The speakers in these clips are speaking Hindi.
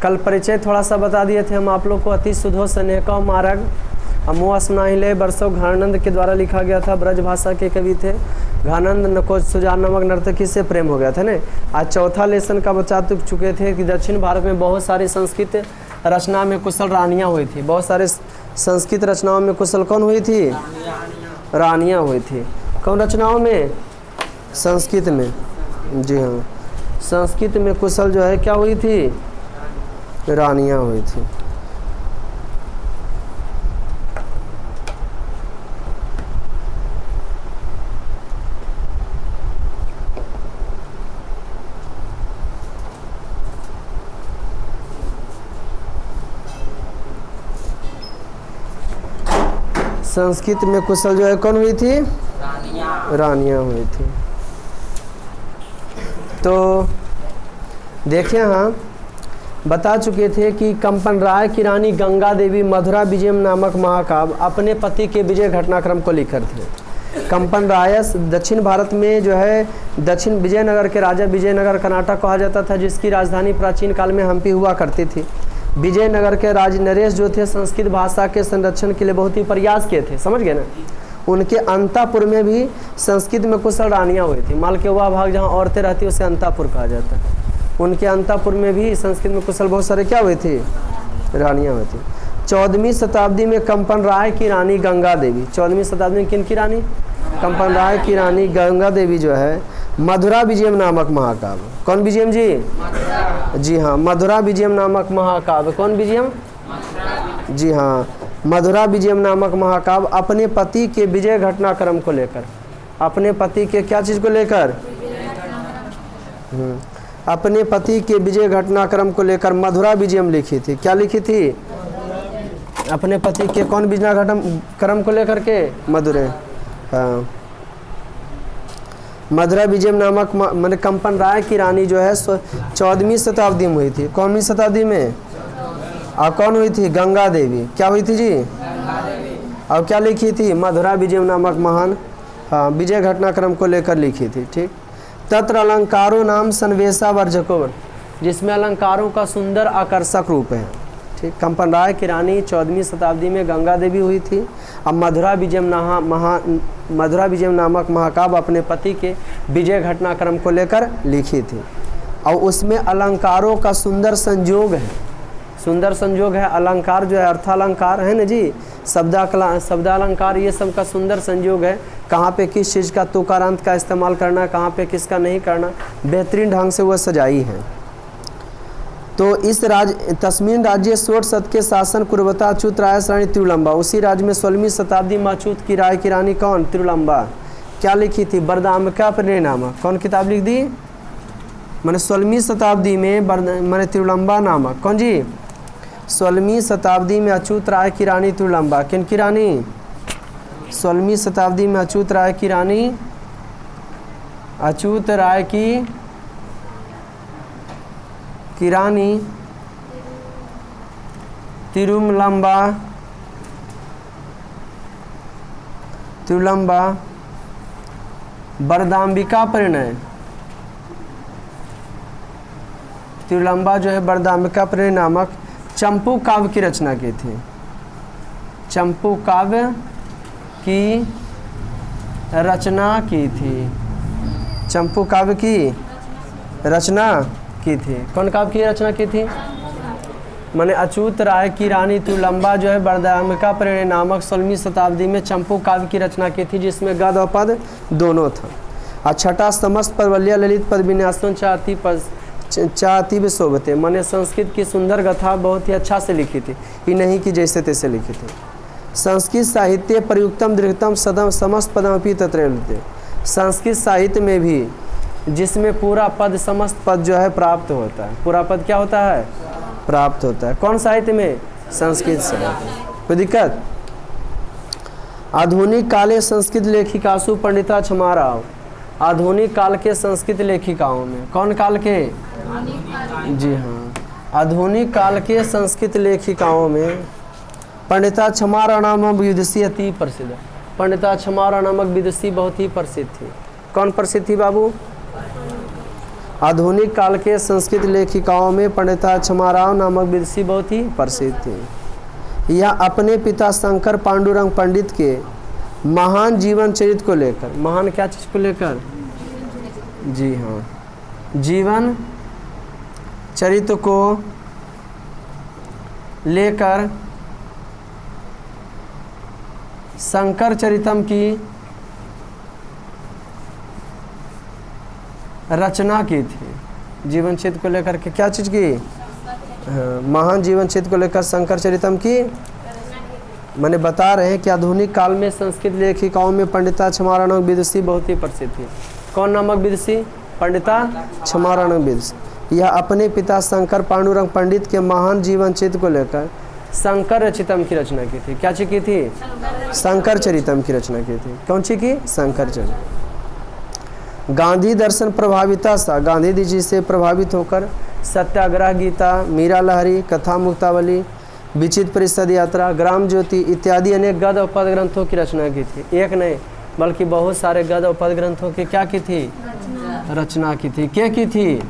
कल परिचय थोड़ा सा बता दिए थे हम आप लोग को। अति सुधो स्नेह मार्ग अमो स्नाहिले बरसो घानंद के द्वारा लिखा गया था। ब्रज भाषा के कवि थे घानंद। नको सुजान नामक नर्तकी से प्रेम हो गया था ना। आज चौथा लेसन का बचा चुके थे कि दक्षिण भारत में बहुत सारी संस्कृत रचना में कुशल रानियाँ हुई थी। बहुत सारे संस्कृत रचनाओं में कुशल कौन हुई थी? रानियाँ हुई थी। कौन रचनाओं में? संस्कृत में। जी हाँ, संस्कृत में कुशल जो है क्या हुई थी? रानियाँ हुई थी। संस्कृत में कुशल जो है कौन हुई थी? रानियाँ हुई थी। तो देखिए हाँ, बता चुके थे कि कंपन राय की रानी गंगा देवी मधुरा विजयम नामक महाकाव्य अपने पति के विजय घटनाक्रम को लिखकर थे। कंपन राय दक्षिण भारत में जो है दक्षिण विजयनगर के राजा विजयनगर कर्नाटक कहा जाता था, जिसकी राजधानी प्राचीन काल में हम्पी हुआ करती थी। विजयनगर के राज नरेश जो थे संस्कृत भाषा के संरक्षण के लिए बहुत ही प्रयास किए थे, समझ गए ना। उनके अंतापुर में भी संस्कृत में कुशल रानियाँ हुई थी। माल के वह भाग जहाँ औरतें रहती उसे अंतापुर कहा जाता है। उनके अंतापुर में भी संस्कृत में कुशल बहुत सारे क्या हुए थे? रानियाँ हुई थी। 14वीं शताब्दी में कंपन राय की रानी गंगा देवी, 14वीं शताब्दी में किन की रानी? कंपन राय की रानी गंगा देवी जो है मधुरा विजयम नामक महाकाव्य। कौन विजयम जी? जी हाँ, मधुरा विजयम नामक महाकाव्य। कौन विजयम? जी हाँ, मधुरा विजयम नामक महाकाव्य अपने पति के विजय घटनाक्रम को लेकर, अपने पति के क्या चीज़ को लेकर? अपने पति के विजय घटनाक्रम को लेकर मधुरा विजयम लिखी थी। क्या लिखी थी? अपने पति के कौन विजय घटनाक्रम को लेकर के? मधुरे। हाँ, मधुरा विजयम नामक मैंने कंपन राय की रानी जो है 14वीं शताब्दी में हुई थी। कौनवीं शताब्दी में? और कौन हुई थी? गंगा देवी। क्या हुई थी जी? और क्या लिखी थी? मधुरा विजयम नामक महान हाँ विजय घटनाक्रम को लेकर लिखी थी। ठीक। तत्र अलंकारों नाम सन्वेषा वर्जको, जिसमें अलंकारों का सुंदर आकर्षक रूप है। ठीक। कंपन राय की रानी 14वीं शताब्दी में गंगा देवी हुई थी। अब मधुरा विजयम नामक महाकाव्य अपने पति के विजय घटनाक्रम को लेकर लिखी थी। और उसमें अलंकारों का सुंदर संयोग है। सुंदर संयोग है। अलंकार जो है अर्थालंकार है ना जी, शब्दालंकार, ये सब का सुंदर संयोग है। कहाँ पे किस चीज़ का तुकारांत का इस्तेमाल करना है, कहाँ पे किसका नहीं करना, बेहतरीन ढंग से वह सजाई है। तो इस तस्मीन राज्य 16 शत के शासन कुर्वता अच्युत राय रानी तिरुलंबा। उसी राज्य में 16वीं शताब्दी में अच्युत की राय की रानी कौन? तिरुलंबा। क्या लिखी थी? बरदाम्बिका परिणाम। कौन किताब लिख दी? मैंने 16वीं शताब्दी में मैंने तिरुलंबा नामक। कौन जी? 16वीं शताब्दी में अच्युत राय की रानी तिरुलंबा। किन की रानी? 16वीं शताब्दी में अच्युत राय की रानी, अच्युत राय की रानी तिरुलंबा बरदाम्बिका परिणय। तिरुलंबा जो है बरदाम्बिका परिणय नामक चंपू काव्य की रचना की थी। चंपू काव्य की रचना की थी। चंपू काव्य की रचना की थी। कौन काव्य की रचना की थी? मैंने अच्युत राय की रानी तिरुलंबा जो है बरदाम्बिका परिणय नामक 16वीं शताब्दी में चंपू काव्य की रचना की थी, जिसमें गद और पद दोनों था। और छठा समस्त परवलिया ललित पद विन्यासन चाहती भी शोभते। मैंने संस्कृत की सुंदर गाथा बहुत ही अच्छा से लिखी थी, ये नहीं कि जैसे तैसे लिखी थी। संस्कृत साहित्य प्रयुक्तम दीर्घतम सदम समस्त पदमपि तत्र लभते। संस्कृत साहित्य में भी जिसमें पूरा पद समस्त पद जो है प्राप्त होता है। पूरा पद क्या होता है? प्राप्त होता है। कौन साहित्य में? संस्कृत साहित्य। कोई दिक्कत? आधुनिक काले संस्कृत लेखिकासु पंडिता क्षमाराव। आधुनिक काल के संस्कृत लेखिकाओं में कौन काल के? जी हाँ, आधुनिक काल के संस्कृत लेखिकाओं में पंडिता क्षमारा नामक विदुषी अति प्रसिद्ध। पंडिता क्षमारा नामक विदुषी बहुत ही प्रसिद्ध थी। कौन प्रसिद्ध थी बाबू? आधुनिक काल के संस्कृत लेखिकाओं में पंडिता क्षमाराव नामक विदुषी बहुत ही प्रसिद्ध थी। यह अपने पिता शंकर पांडुरंग पंडित के महान जीवन चरित्र को लेकर, महान क्या चीज़ को लेकर, जी हाँ, जीवन चरित्र को लेकर शंकर चरितम की रचना की थी। जीवन चरित्र को लेकर के क्या चीज़ की, हाँ, महान जीवन चरित्र को लेकर शंकर चरितम की मैंने बता रहे हैं कि आधुनिक काल में संस्कृत लेखिकाओं में पंडिता क्षमारा नामक विदुषी बहुत ही प्रसिद्ध थी। कौन नामक विदुषी, पंडिता क्षमारा नामक विदुषी। यह अपने पिता शंकर पांडुरंग पंडित के महान जीवन चरित्र को लेकर शंकर रचितम की रचना की थी। क्या चीज की थी, शंकर चरितम की रचना की थी। कौन सी की, शंकर चरितम। गांधी दर्शन प्रभाविता सा, गांधी जी से प्रभावित होकर सत्याग्रह गीता, मीरा लहरी, कथा मुक्तावली, विचित्र परिषद यात्रा, ग्राम ज्योति इत्यादि अनेक गद्य और पद ग्रंथों की रचना की थी। एक नहीं बल्कि बहुत सारे गद्य और पद ग्रंथों की क्या की थी, रचना की थी। क्या की थी,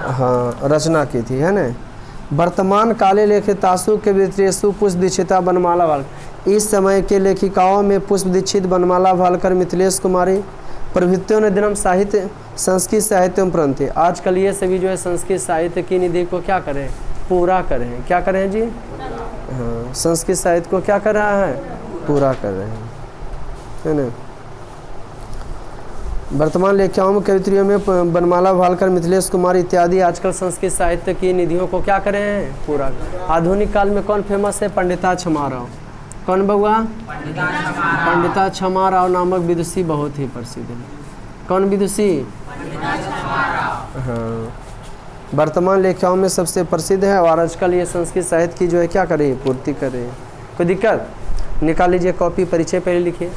हाँ रचना की थी, है ना। वर्तमान काले लेखितासु के वित्रेसु पुष्प दीक्षिता बनमाला भालकर, इस समय के लेखिकाओं में पुष्प दीक्षित, बनमाला भालकर, मिथिलेश कुमारी प्रभृतियों ने दिनम साहित्य संस्कृत साहित्य में प्रण थे। आजकल ये सभी जो है संस्कृत साहित्य की निधि को क्या करें, पूरा करें। क्या करें जी, हाँ संस्कृत साहित्य को क्या कर रहा है, पूरा कर रहे हैं, है ना। वर्तमान लेखिकाओं में कवित्रियों में बनमाला भालकर, मिथिलेश कुमार इत्यादि आजकल संस्कृत साहित्य की निधियों को क्या करें हैं, पूरा। आधुनिक काल में कौन फेमस है, पंडिता क्षमाराव। कौन बउआ, पंडिता क्षमाराव नामक विदुषी बहुत ही प्रसिद्ध है। कौन विदुषी, हाँ वर्तमान लेखिकाओं में सबसे प्रसिद्ध है और आजकल ये संस्कृत साहित्य की जो है क्या करे, पूर्ति करे। कोई दिक्कत, निकाल लीजिए कॉपी, परिचय पहले लिखिए।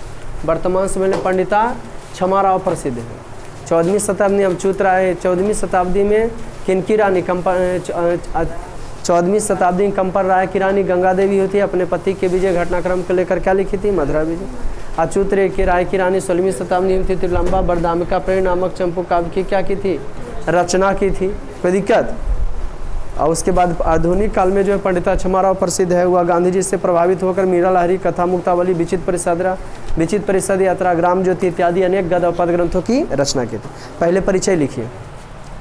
वर्तमान समय में पंडिता क्षमाराव प्रसिद्ध है। 14वीं शताब्दी अब चूत रहा है। 14वीं शताब्दी में किनकी रानी, 14वीं शताब्दी में कंपर राय की रानी गंगा देवी होती है। अपने पति के विजय घटनाक्रम को लेकर क्या लिखी थी, मधुरा विजय। अच्युत रे की राय की रानी 16वीं शताब्दी में थी। लंबा बरदामिका प्रेम नामक चंपू काव्य की क्या की थी, रचना की थी। कोई दिक्कत। और उसके बाद आधुनिक काल में जो है पंडिता क्षमाराव प्रसिद्ध है। वह गांधी जी से प्रभावित होकर मीरा लहरी, कथा मुक्तावली, विचित्र परिषद यात्रा, ग्राम ज्योति इत्यादि अनेक गद्य और पद ग्रंथों की रचना की थी। पहले परिचय लिखिए,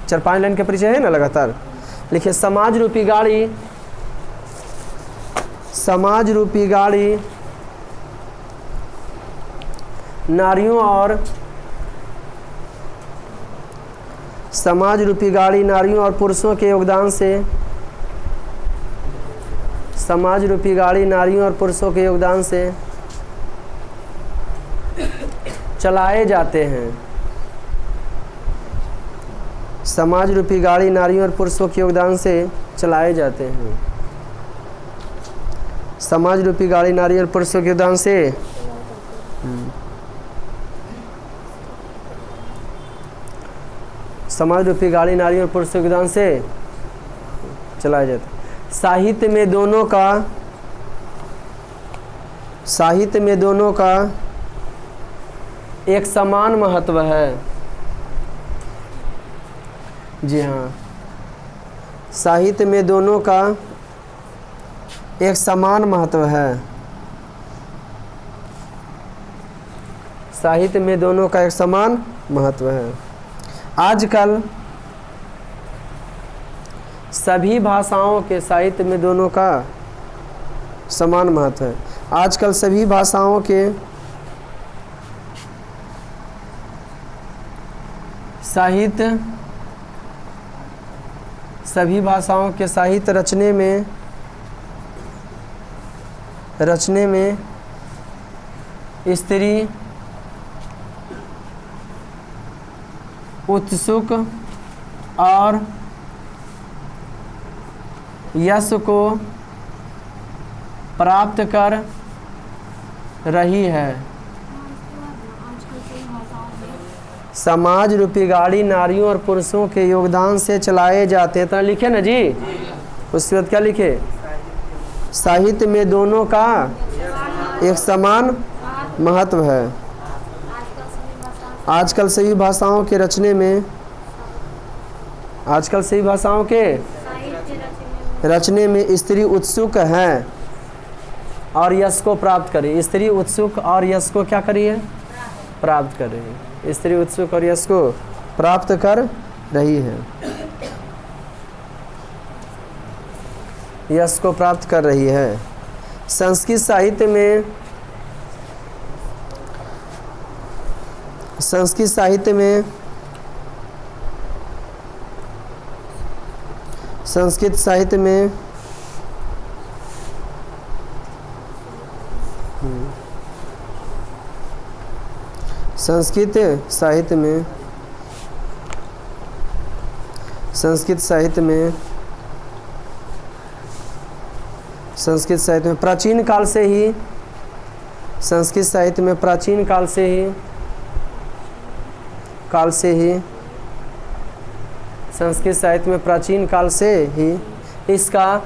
4-5 लाइन के परिचय है ना, लगातार लिखिए। समाज रूपी गाड़ी, समाज रूपी गाड़ी नारियों और समाज रूपी गाड़ी नारियों और पुरुषों के योगदान से, समाज रूपी गाड़ी नारियों और पुरुषों के योगदान से चलाए जाते हैं। समाज रूपी गाड़ी नारियों और पुरुषों के योगदान से चलाए जाते हैं। समाज रूपी गाड़ी नारियों और पुरुषों के योगदान से समाज रूपी गाड़ी नारियों और पुरुषों के योगदान से चलाया जाता है। साहित्य में दोनों का एक समान महत्व है। जी हाँ, साहित्य में दोनों का एक समान महत्व है। साहित्य में दोनों का एक समान महत्व है। आजकल सभी भाषाओं के साहित्य में दोनों का समान महत्व है। आजकल सभी भाषाओं के साहित्य, सभी भाषाओं के साहित्य रचने में स्त्री उत्सुक और यश को प्राप्त कर रही है। समाज रूपी गाड़ी नारियों और पुरुषों के योगदान से चलाए जाते हैं। तो लिखे ना जी, उसके बाद क्या लिखे, साहित्य में दोनों का एक समान महत्व है। आजकल सभी भाषाओं के रचने में, आजकल सभी भाषाओं के रचने में स्त्री उत्सुक है और यश को प्राप्त करे। स्त्री उत्सुक और यश को क्या करिए? प्राप्त कर रही है। स्त्री उत्सुक और यश को प्राप्त कर रही है, यश को प्राप्त कर रही है। संस्कृत साहित्य में, संस्कृत साहित्य में, संस्कृत साहित्य में संस्कृत साहित्य में, संस्कृत साहित्य में, संस्कृत साहित्य में प्राचीन काल से ही, संस्कृत साहित्य में प्राचीन काल से ही, संस्कृत साहित्य में प्राचीन काल से ही इसका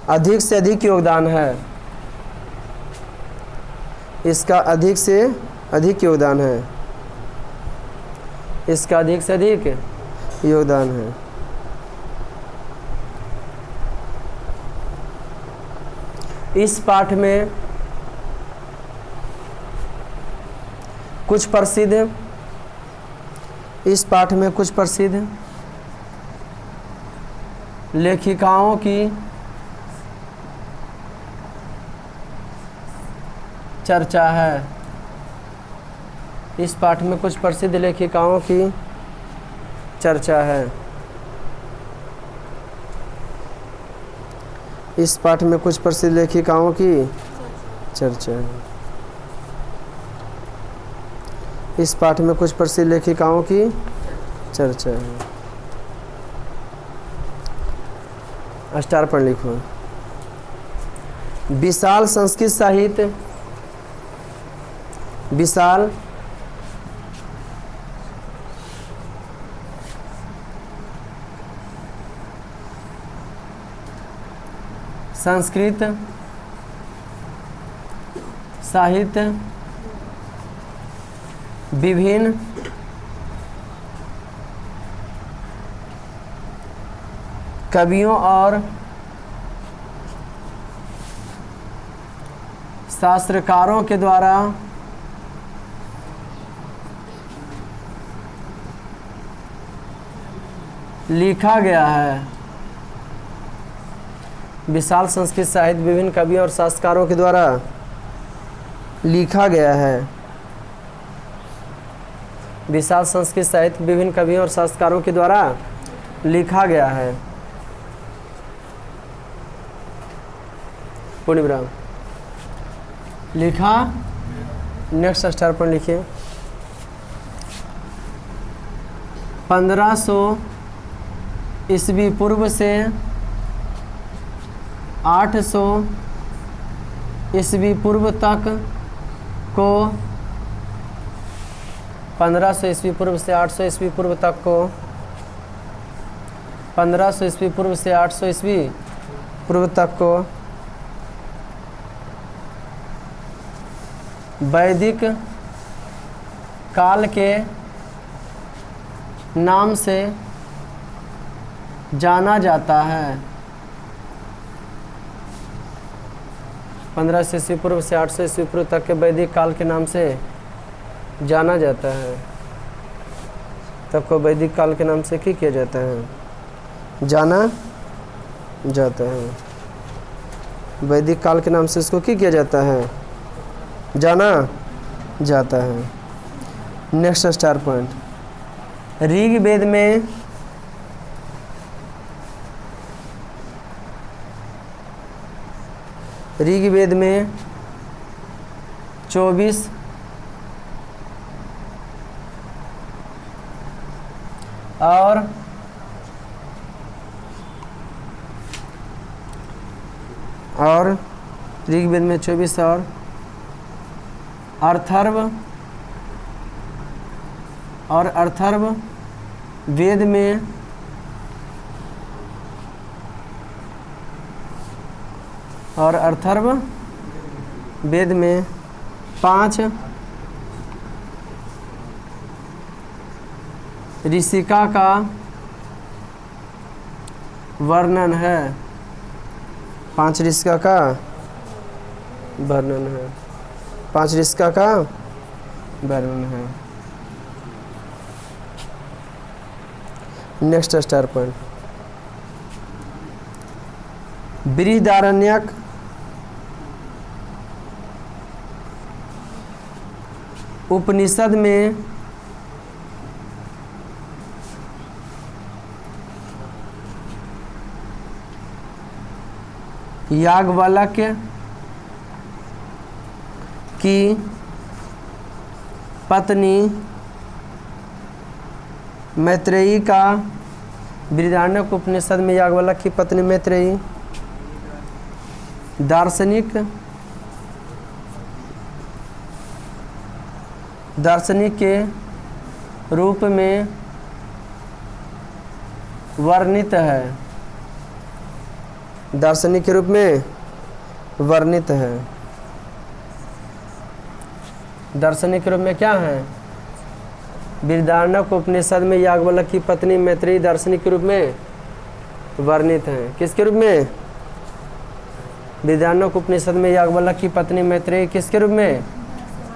अधिक से अधिक योगदान है। इसका अधिक से अधिक योगदान है। इसका अधिक से अधिक योगदान है। इस पाठ में कुछ प्रसिद्ध, इस पाठ में कुछ प्रसिद्ध लेखिकाओं की चर्चा है। इस पाठ में कुछ प्रसिद्ध लेखिकाओं की चर्चा है। इस पाठ में कुछ प्रसिद्ध लेखिकाओं की चर्चा है। इस पाठ में कुछ प्रसिद्ध लेखिकाओं की चर्चा है। स्टार पर लिखो। विशाल संस्कृत साहित्य, विशाल संस्कृत साहित्य विभिन्न कवियों और शास्त्रकारों के द्वारा लिखा गया है। विशाल संस्कृत साहित्य विभिन्न कवियों और शास्त्रकारों के द्वारा लिखा गया है। विशाल संस्कृत साहित्य विभिन्न कवियों और शास्त्रकारों के द्वारा लिखा गया है। पूर्ण विराम। लिखा, नेक्स्ट स्टार पर लिखिए। 1500 ईस्वी पूर्व से 800 ईस्वी पूर्व तक को, 1500 ईस्वी पूर्व से 800 ईस्वी पूर्व तक को, 1500 ईस्वी पूर्व से 800 ईस्वी पूर्व तक को वैदिक काल के नाम से जाना जाता है। 1500 ईस्वी पूर्व से 800 ईस्वी पूर्व तक के वैदिक काल के नाम से जाना जाता है। तब को वैदिक काल के नाम से क्या किया जाता है? जाना जाता है। वैदिक काल के नाम से इसको क्या किया जाता है? जाना जाता है। Next star point. ऋग्वेद में ऋग्वेद में 24 और ऋग्वेद में 24 और अर्थर्व वेद में वेद में 5 ऋषिका का वर्णन है। 5 ऋषिका का वर्णन है। 5 ऋषिका का वर्णन है। Next star point, Brihadaranyaka Upanishad में याज्ञवल्क्य की पत्नी मैत्रेयी का, बृहदारण्यक उपनिषद में याज्ञवल्क्य की पत्नी मैत्रेयी दार्शनिक के रूप में वर्णित है। दार्शनिक के रूप में वर्णित है। दार्शनिक के रूप में क्या है? बृहदारण्यक उपनिषद में याज्ञवल्क्य की पत्नी मैत्रेयी दार्शनिक के रूप में वर्णित है। किसके रूप में? बृहदारण्यक उपनिषद में याज्ञवल्क्य की पत्नी मैत्रेयी किसके रूप में?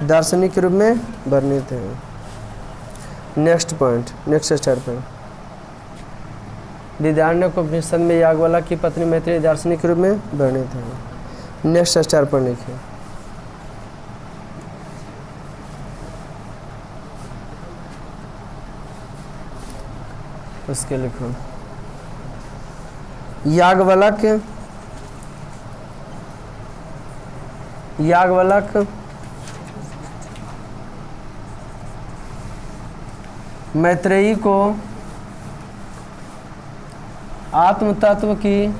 दार्शनिक के रूप में वर्णित है। Next point, next star point, Brihadaranyaka Upanishad में याज्ञवल्क्य की पत्नी मैत्रेयी दार्शनिक के रूप में वर्णित है। नेक्स्ट स्टार पॉइंट लिखिए, उसके लिखो याज्ञवल्क्य मैत्रेयी को आत्म तत्व की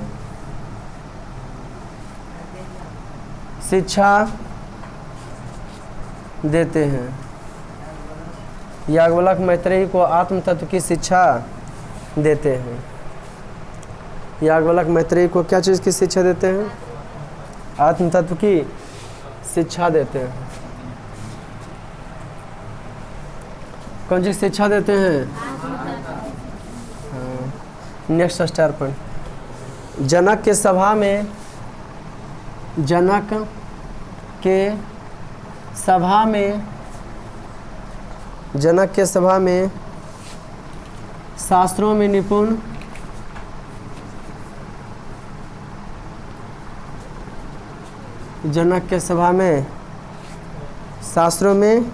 शिक्षा देते हैं। याज्ञवल्क्य मैत्रेयी को आत्म तत्व की शिक्षा देते हैं। याज्ञवल्क्य मैत्रेयी को क्या चीज़ की शिक्षा देते हैं? आत्म तत्व की शिक्षा देते हैं। कौन सी शिक्षा देते हैं? नेक्स्ट स्टार पॉइंट, जनक के सभा में शास्त्रों में निपुण जनक के सभा में शास्त्रों में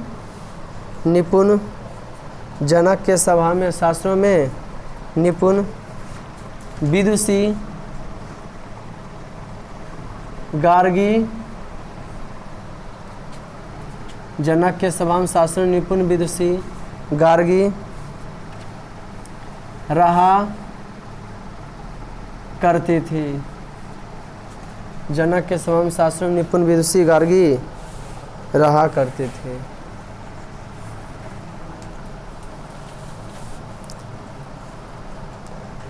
निपुण जनक के सभा में शास्त्रों में निपुण विदुषी गार्गी, जनक के सभा में शास्त्रों में निपुण विदुषी गार्गी रहा करती थी। जनक के सभा में शास्त्रों में निपुण विदुषी गार्गी रहा करते थे।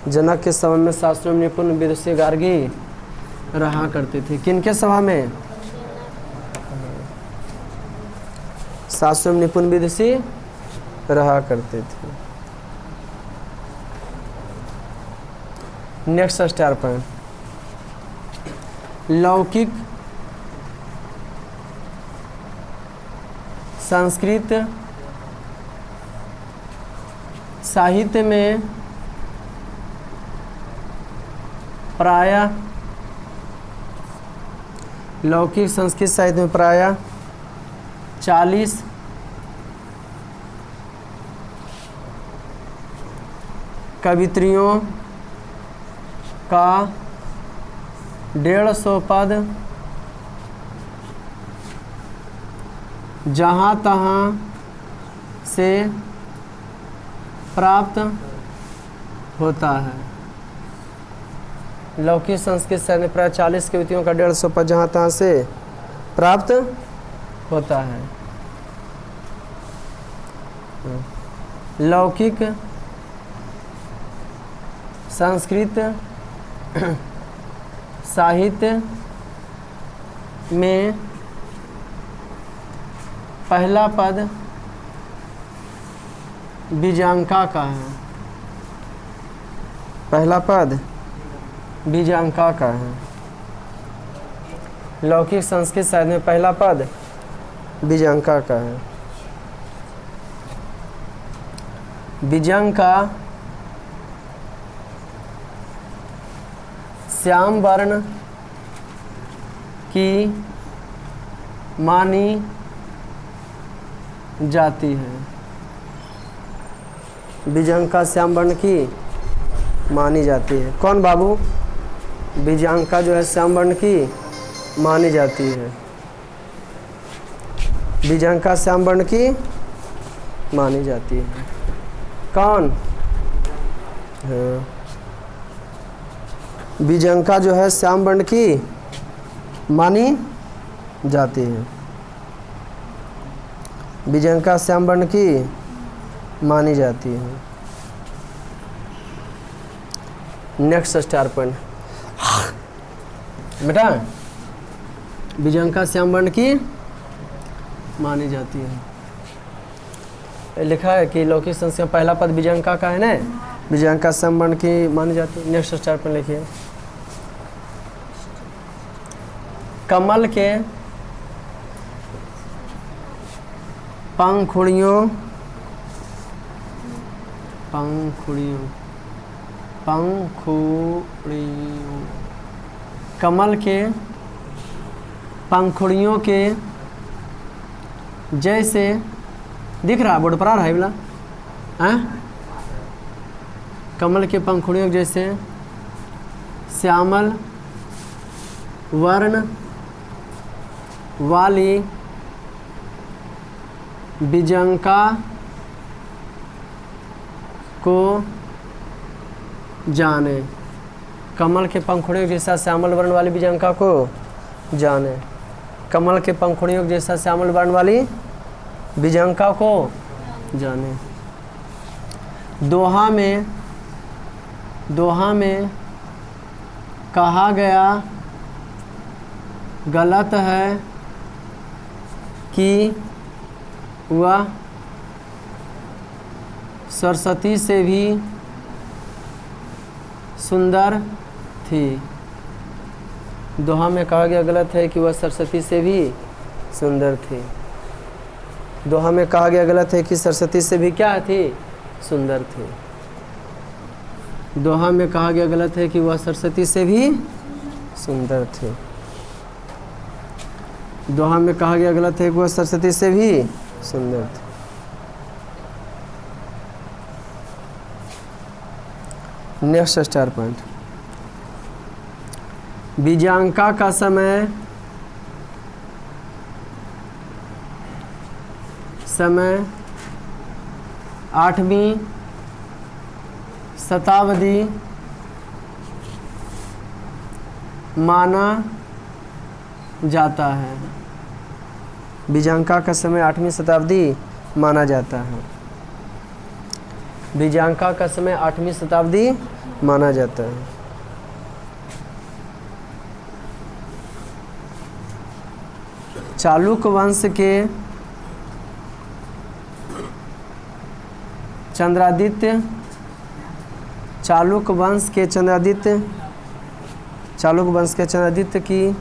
जनक के सभा में शास्त्रों में निपुण विदुषी गार्गी रहा करते थे। किनके सभा में? शास्त्रों में निपुण विदुषी रहा करते थे। नेक्स्ट स्टार पॉइंट, लौकिक संस्कृत साहित्य में प्रायः लौकिक संस्कृत साहित्य में प्रायः 40 कवित्रियों का 150 पद जहाँ तहाँ से प्राप्त होता है। लौकिक संस्कृत साहित्य में प्राय 40 कविताओं का 150 पद जहाँ तहाँ से प्राप्त होता है। लौकिक संस्कृत साहित्य में पहला पद बीजांका का है। पहला पद बीजांका का है। लौकिक संस्कृत साहित्य में पहला पद बीजांका का है। बीजांका श्याम वर्ण की मानी जाती है। बीजांका श्याम वर्ण की मानी जाती है। कौन बाबू? बीजांका जो है श्याम वर्ण की मानी जाती है। बीजांका श्याम वर्ण की मानी जाती है। कौन? हाँ, बीजांका जो है श्याम वर्ण की मानी जाती है। बीजांका श्याम वर्ण की मानी जाती है। नेक्स्ट स्टार पॉइंट बेटा, बीजांका श्याम वर्ण की मानी जाती है। लिखा है कि लौकिक संस्कृत में पहला पद बीजांका का है ना, बीजांका श्याम वर्ण की मानी जाती है। नेक्स्ट स्टार पॉइंट लिखिए, कमल के पंखुड़ियों कमल के पंखुड़ियों के जैसे दिख रहा, बोर्ड पर आ रहा है बोला, कमल के पंखुड़ियों जैसे श्यामल वर्ण वाली बीजांका को जाने। कमल के पंखुड़ियों जैसा श्यामल वर्ण वाली बीजांका को जाने। कमल के पंखुड़ियों जैसा श्यामल वर्ण वाली बीजांका को जाने। दोहा में कहा गया गलत है कि वह सरस्वती से भी सुंदर थी। दोहा में कहा गया गलत है कि वह सरस्वती से भी सुंदर थी। दोहा में कहा गया गलत है कि सरस्वती से भी क्या थी? सुंदर थी। दोहा में कहा गया गलत है कि वह सरस्वती से भी सुंदर थी। दोहा में कहा गया गलत है कि वह सरस्वती से भी सुंदर थी। नेक्स्ट स्टार पॉइंट, बीजांका का समय 8वीं शताब्दी माना जाता है। बीजांका का समय 8वीं शताब्दी माना जाता है। बीजांका का समय 8वीं शताब्दी माना जाता है। चालुक्य वंश के चंद्रादित्य की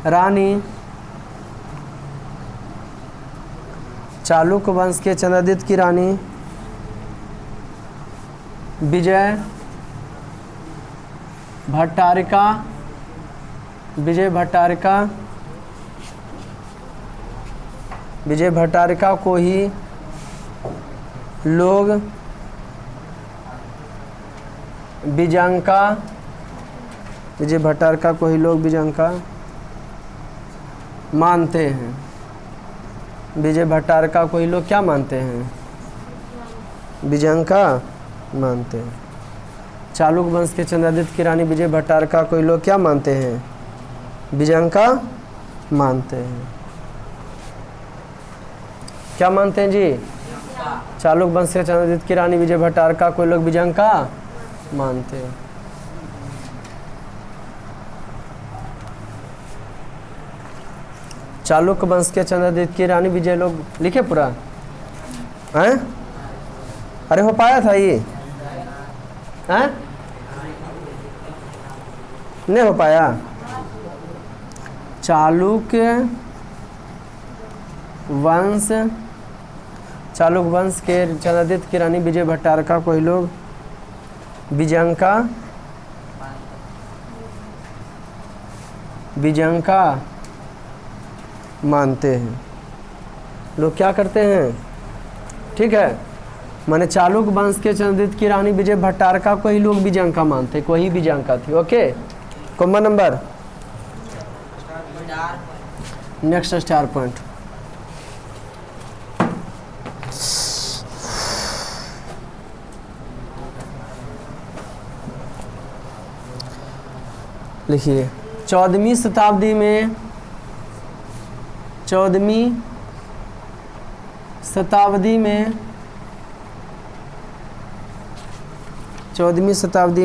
रानी विजय भट्टारिका को ही लोग बीजांका मानते हैं। विजय भट्टारिका को ही लोग क्या मानते हैं? बीजांका मानते हैं। चालुक्य वंश के चंद्रादित्य की रानी विजय भट्टारिका को ही लोग क्या मानते हैं? बीजांका मानते हैं। क्या मानते हैं जी? चालुक्य वंश के चंद्रादित्य की रानी विजय भट्टारिका को लोग बीजांका मानते हैं। चालुक्य वंश के चंद्रदीप की रानी विजय लोग लिखे पूरा हैं? अरे हो पाया था ये हैं? नहीं हो पाया। चालुक्य वंश के चंद्रदीप की रानी विजय भट्टारका को ही लोग विजयंका मानते हैं। लोग क्या करते हैं? ठीक है, माने चालुक्य वंश के चंद्रदीप की रानी विजय भट्टारका को ही लोग विजयंका मानते, कोई विजयंका थी। Okay, common number next star point. लिखिए 14वीं शताब्दी में 14वीं शताब्दी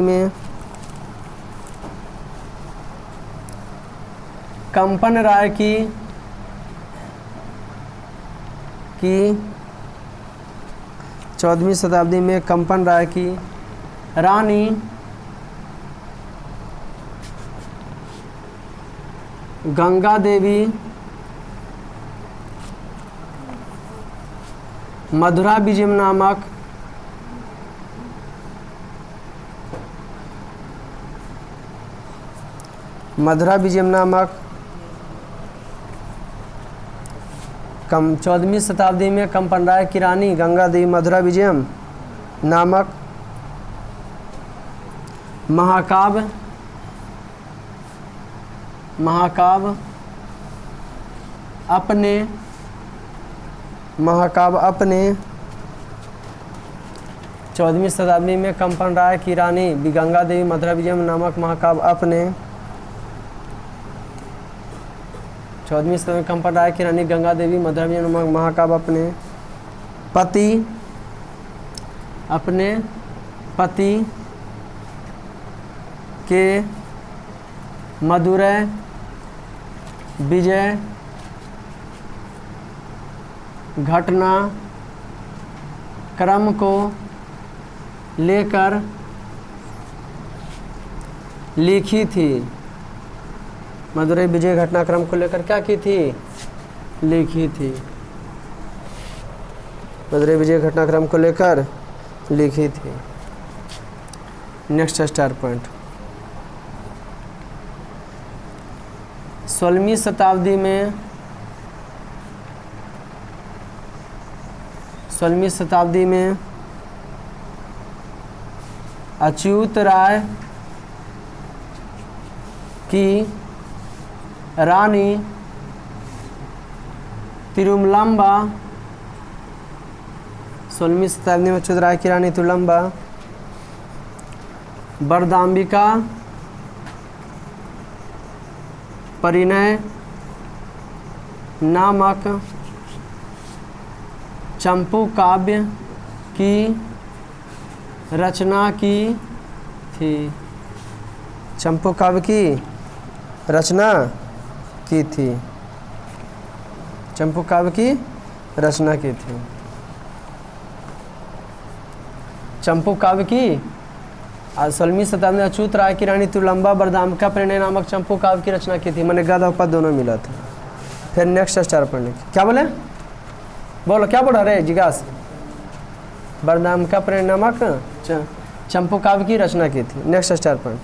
में कंपन राय की 14वीं शताब्दी में कंपन राय की रानी गंगा देवी मधुरा विजयम नामक मधुरा विजयम नामक 14वीं शताब्दी में कंपन राय की रानी गंगा देवी मधुरा विजयम नामक महाकाव्य अपने 14वीं शताब्दी में कंपन राय की रानी गंगा देवी मधुरा विजयम नामक महाकाव्य अपने 14वीं शताब्दी में कंपन राय की रानी गंगा देवी मधुरा विजयम नामक महाकाव्य अपने पति के मधुरै विजय घटना क्रम को लेकर लिखी थी। मधुरै विजय घटनाक्रम को लेकर क्या की थी? लिखी थी। मधुरै विजय घटनाक्रम को लेकर लिखी थी। Next star point. 16वीं शताब्दी में अच्युत राय की रानी तिरुमलंबा 16वीं शताब्दी में अच्युत राय की रानी तिरुमलंबा वरदाम्बिका परिणय नामक चंपू काव्य की रचना की थी। चंपू काव्य की रचना की थी। चंपू काव्य की रचना की थी। चंपू काव्य की 16वीं शताब्दी में अच्युत राय की रानी तिरुमलंबा वरदाम्बिका परिणय नामक चंपू काव्य की रचना की थी। मैंने गद और पद दोनों मिला था। फिर नेक्स्ट स्टार पढ़ने की क्या बोले? बोलो क्या पढ़ा रहे जिज्ञास? वरदाम्बिका परिणय नामक चंपू काव्य की रचना की थी। Next star point.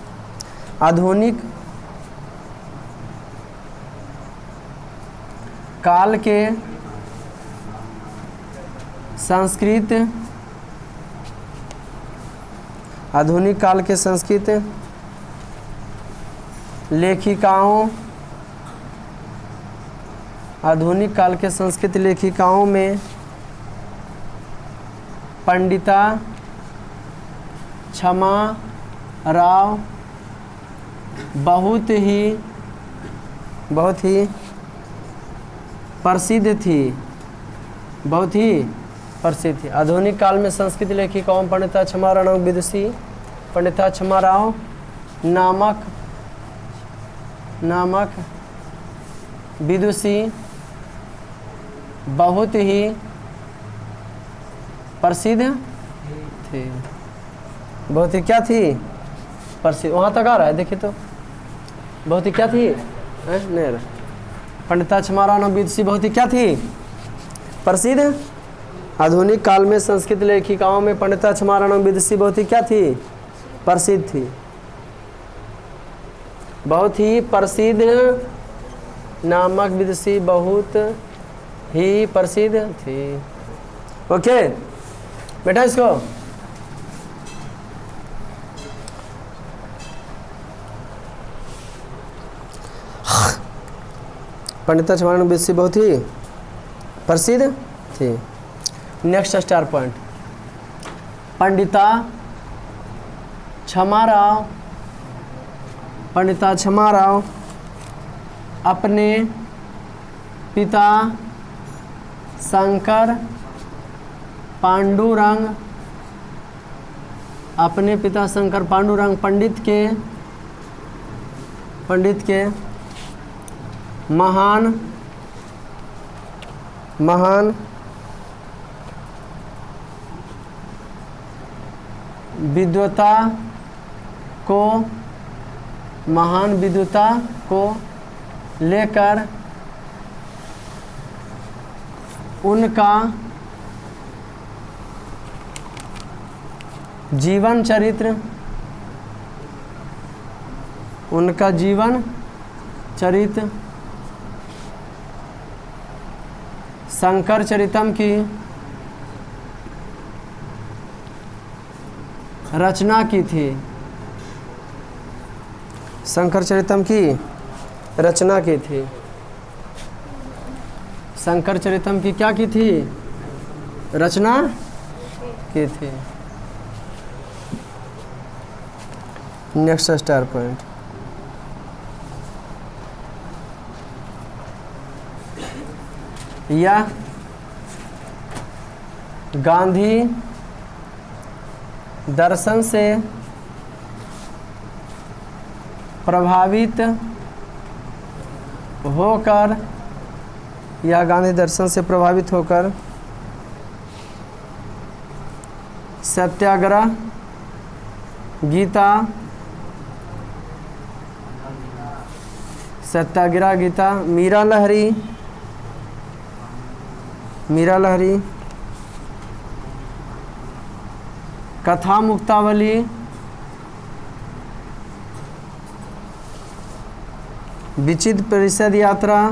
आधुनिक काल के संस्कृत लेखिकाओं में पंडिता क्षमा राव बहुत ही प्रसिद्ध थी। आधुनिक काल में संस्कृत लेखिकाओं पंडिता क्षमा राव विदुषी पंडिता क्षमा राव नामक विदुषी बहुत ही प्रसिद्ध थी। बहुत ही क्या थी? प्रसिद्ध। वहाँ तक आ रहा है, देखिए तो। बहुत ही क्या थी? नहीं रहा। पंडिता क्षमाराव विदुषी बहुत ही क्या थी? प्रसिद्ध। आधुनिक काल में संस्कृत लेखिकाओं में पंडिता क्षमाराव विदुषी बहुत ही क्या थी? प्रसिद्ध थी। बहुत ही प्रसिद्ध नामक विदुषी बहुत ही प्रसिद्ध थी। ओके बेटा, इसको पंडिता क्षमाराव विदुषी बहुत ही प्रसिद्ध थी। Next star point, Pandita Kshamarao अपने पिता शंकर पांडुरंग पंडित के महान विद्वता को लेकर उनका जीवन चरित्र शंकर चरितम की रचना की थी। शंकर चरितम की रचना की थी। शंकर चरितम की क्या की थी? रचना की थी। नेक्स्ट स्टार पॉइंट, यह गांधी दर्शन से प्रभावित होकर सत्याग्रह गीता, मीरा लहरी, कथा मुक्तावली, विचित्र परिषद यात्रा,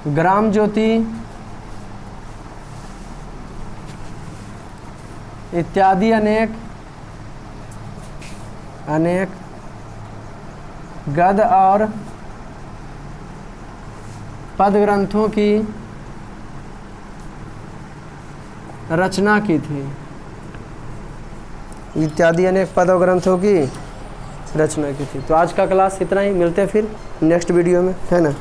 ग्राम ज्योति इत्यादि अनेक गद्य और पद ग्रंथों की रचना की थी। इत्यादि अनेक पद और ग्रंथों की रचना की थी। तो आज का क्लास इतना ही, मिलते हैं फिर नेक्स्ट वीडियो में, है ना।